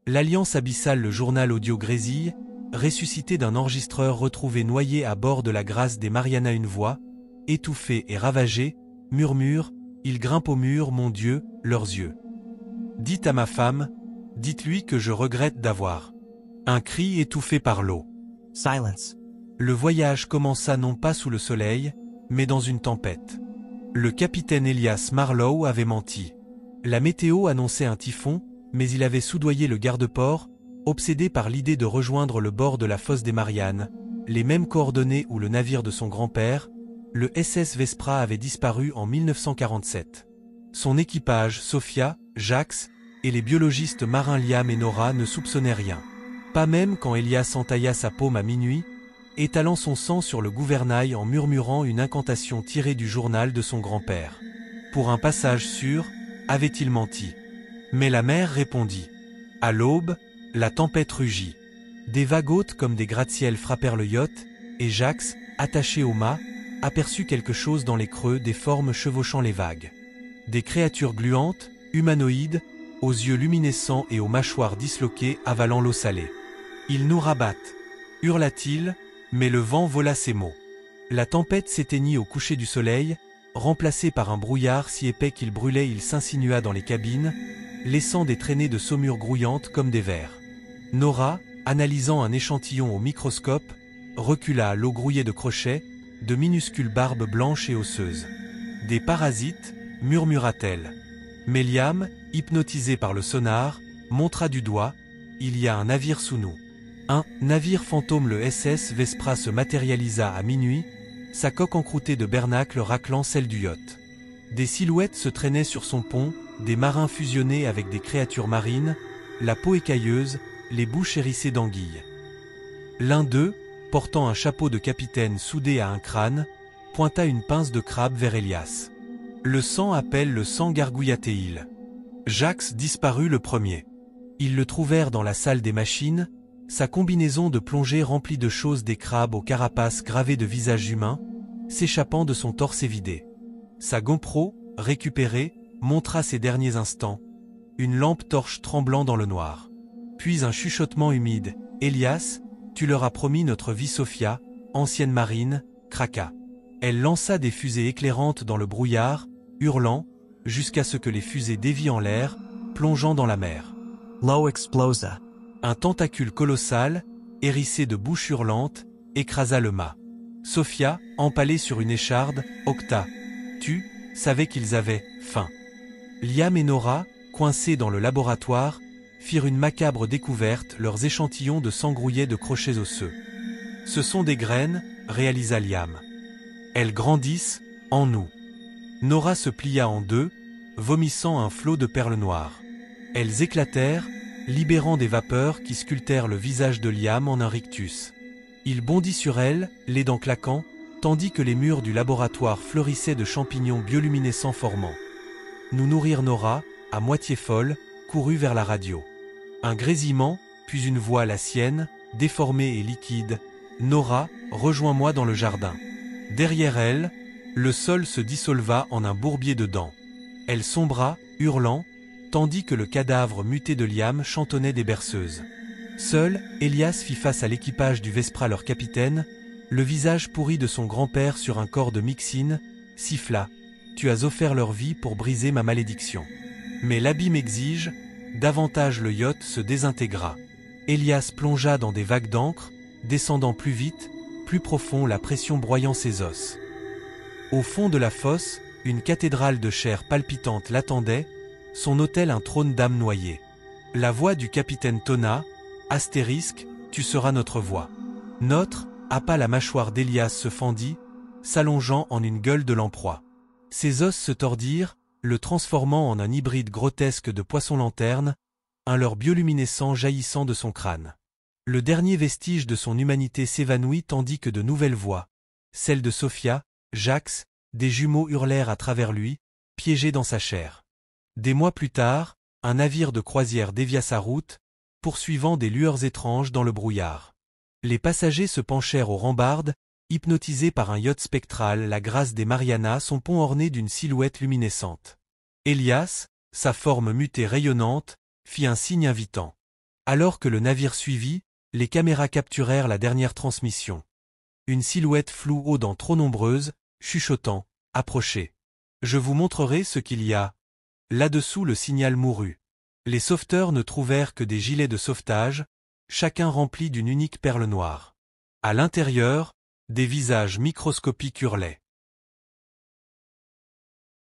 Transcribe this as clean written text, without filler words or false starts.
L'Alliance abyssale, le journal audio grésille, ressuscité d'un enregistreur retrouvé noyé à bord de la Grâce des Mariana. Une voix, étouffée et ravagée, murmure, ils grimpent au mur, mon Dieu, leurs yeux. Dites à ma femme, dites-lui que je regrette d'avoir. Un cri étouffé par l'eau. Silence. Le voyage commença non pas sous le soleil, mais dans une tempête. Le capitaine Elias Marlowe avait menti. La météo annonçait un typhon, mais il avait soudoyé le garde-port, obsédé par l'idée de rejoindre le bord de la fosse des Mariannes, les mêmes coordonnées où le navire de son grand-père, le SS Vespra, avait disparu en 1947. Son équipage, Sophia, Jax, et les biologistes marins Liam et Nora ne soupçonnaient rien. Pas même quand Elias entailla sa paume à minuit, étalant son sang sur le gouvernail en murmurant une incantation tirée du journal de son grand-père. Pour un passage sûr, avait-il menti? Mais la mer répondit. À l'aube, la tempête rugit. Des vagues hautes comme des gratte-ciels frappèrent le yacht, et Jax, attaché au mât, aperçut quelque chose dans les creux, des formes chevauchant les vagues. Des créatures gluantes, humanoïdes, aux yeux luminescents et aux mâchoires disloquées avalant l'eau salée. « Ils nous rabattent !» hurla-t-il, mais le vent vola ses mots. La tempête s'éteignit au coucher du soleil, remplacé par un brouillard si épais qu'il brûlait. Il s'insinua dans les cabines, laissant des traînées de saumure grouillantes comme des vers. Nora, analysant un échantillon au microscope, recula. L'eau grouillait de crochets, de minuscules barbes blanches et osseuses. « Des parasites » murmura-t-elle. Mais Liam, hypnotisé par le sonar, montra du doigt, « Il y a un navire sous nous. » Un navire fantôme, le SS Vespra, se matérialisa à minuit, sa coque encroûtée de bernacle raclant celle du yacht. Des silhouettes se traînaient sur son pont, des marins fusionnés avec des créatures marines, la peau écailleuse, les bouches hérissées d'anguilles. L'un d'eux, portant un chapeau de capitaine soudé à un crâne, pointa une pince de crabe vers Elias. Le sang appelle le sang, gargouilla-t-il. Jax disparut le premier. Ils le trouvèrent dans la salle des machines, sa combinaison de plongée remplie de choses, des crabes aux carapaces gravées de visages humains, s'échappant de son torse évidé. Sa GoPro, récupérée, montra ses derniers instants, une lampe torche tremblant dans le noir. Puis un chuchotement humide, « Elias, tu leur as promis notre vie. » Sophia, ancienne marine, craqua. Elle lança des fusées éclairantes dans le brouillard, hurlant, jusqu'à ce que les fusées dévient en l'air, plongeant dans la mer. Low explosa. Un tentacule colossal, hérissé de bouches hurlantes, écrasa le mât. Sophia, empalée sur une écharde, octa. Tu savais qu'ils avaient faim. Liam et Nora, coincés dans le laboratoire, firent une macabre découverte, leurs échantillons de sang grouillaient de crochets osseux. Ce sont des graines, réalisa Liam. Elles grandissent, en nous. Nora se plia en deux, vomissant un flot de perles noires. Elles éclatèrent, libérant des vapeurs qui sculptèrent le visage de Liam en un rictus. Il bondit sur elle, les dents claquant, tandis que les murs du laboratoire fleurissaient de champignons bioluminescents formants. Nous nourrir. Nora, à moitié folle, courut vers la radio. Un grésillement, puis une voix, la sienne, déformée et liquide. « Nora, rejoins-moi dans le jardin. » Derrière elle, le sol se dissolva en un bourbier de dents. Elle sombra, hurlant, tandis que le cadavre muté de Liam chantonnait des berceuses. Seul, Elias fit face à l'équipage du Vespra, leur capitaine, le visage pourri de son grand-père sur un corps de Mixine, siffla. « Tu as offert leur vie pour briser ma malédiction. » Mais l'abîme exige, davantage. Le yacht se désintégra. Elias plongea dans des vagues d'encre, descendant plus vite, plus profond, la pression broyant ses os. Au fond de la fosse, une cathédrale de chair palpitante l'attendait, son autel un trône d'âme noyée. La voix du capitaine tonna, astérisque, tu seras notre voix. Notre, à pas. La mâchoire d'Elias se fendit, s'allongeant en une gueule de lamproie. Ses os se tordirent, le transformant en un hybride grotesque de poisson-lanterne, un leurre bioluminescent jaillissant de son crâne. Le dernier vestige de son humanité s'évanouit tandis que de nouvelles voix, celles de Sophia, Jax, des jumeaux hurlèrent à travers lui, piégés dans sa chair. Des mois plus tard, un navire de croisière dévia sa route, poursuivant des lueurs étranges dans le brouillard. Les passagers se penchèrent aux rambardes, hypnotisés par un yacht spectral, la Grâce des Mariana, son pont orné d'une silhouette luminescente. Elias, sa forme mutée rayonnante, fit un signe invitant. Alors que le navire suivit, les caméras capturèrent la dernière transmission. Une silhouette floue aux dents trop nombreuses, chuchotant, « Approchez. Je vous montrerai ce qu'il y a. » Là-dessous le signal mourut. Les sauveteurs ne trouvèrent que des gilets de sauvetage, chacun rempli d'une unique perle noire. À l'intérieur, des visages microscopiques hurlaient.